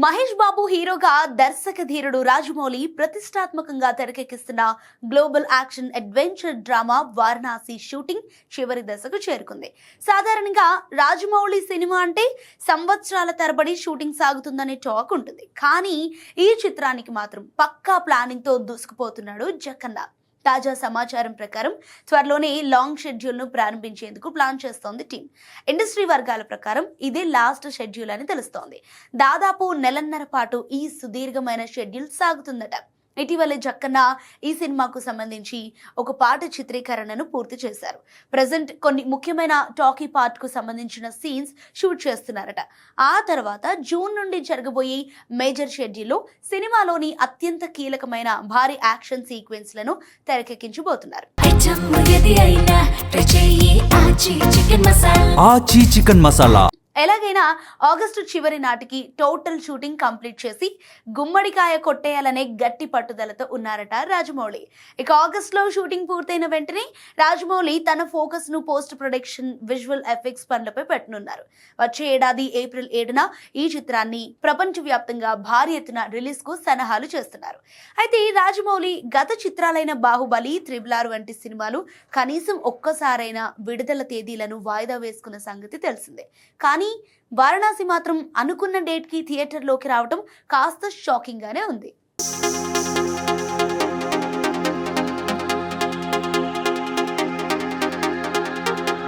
మహేష్ బాబు హీరోగా దర్శక ధీరుడు రాజమౌళి ప్రతిష్టాత్మకంగా తెరకెక్కిస్తున్న global action adventure drama Varanasi shooting చివరి దశకు చేరుకుంది. సాధారణంగా రాజమౌళి సినిమా అంటే సంవత్సరాల తరబడి షూటింగ్ సాగుతుందనే టాక్ ఉంటుంది. కానీ ఈ చిత్రానికి మాత్రం పక్కా ప్లానింగ్ తో దూసుకుపోతున్నాడు జక్కన్న. తాజా సమాచారం ప్రకారం త్వరలోనే లాంగ్ షెడ్యూల్ ను ప్రారంభించేందుకు ప్లాన్ చేస్తోంది టీం. ఇండస్ట్రీ వర్గాల ప్రకారం ఇదే లాస్ట్ షెడ్యూల్ అని తెలుస్తోంది. దాదాపు నెలన్నర పాటు ఈ సుదీర్ఘమైన షెడ్యూల్ సాగుతుందట. ఇటీవలే జక్కన్న ఈ సినిమాకు సంబంధించి ఒక పాట చిత్రీకరణను పూర్తి చేశారు. ప్రజెంట్ కొన్ని ముఖ్యమైన టాకీ పార్ట్ కు సంబంధించిన సీన్స్ షూట్ చేస్తున్నారట. ఆ తర్వాత జూన్ నుండి జరగబోయే మేజర్ షెడ్యూల్లో సినిమాలోని అత్యంత కీలకమైన భారీ యాక్షన్ సీక్వెన్స్లను తెరకెక్కించబోతున్నారు. ఆచి చికెన్ మసాలా ఎలాగైనా ఆగస్టు చివరి నాటికి టోటల్ షూటింగ్ కంప్లీట్ చేసి గుమ్మడికాయ కొట్టేయాలనే గట్టి పట్టుదలతో ఉన్నారట రాజమౌళి. ఇక ఆగస్టులో షూటింగ్ పూర్తయిన వెంటనే రాజమౌళి తన ఫోకస్ ను పోస్ట్ ప్రొడక్షన్, విజువల్ ఎఫెక్ట్స్ పనులపై పెట్టనున్నారు. వచ్చే ఏడాది ఏప్రిల్ 7న ఈ చిత్రాన్ని ప్రపంచవ్యాప్తంగా భారీ ఎత్తున రిలీజ్ కు సన్నాహాలు చేస్తున్నారు. అయితే రాజమౌళి గత చిత్రాలైన బాహుబలి, త్రిబుల్ ఆర్ వంటి సినిమాలు కనీసం ఒక్కసారైనా విడుదల తేదీలను వాయిదా వేసుకున్న సంగతి తెలిసిందే. కానీ వారణాసి మాత్రం అనుకున్న డేట్ కి థియేటర్లోకి రావడం కాస్త షాకింగ్ గానే ఉంది.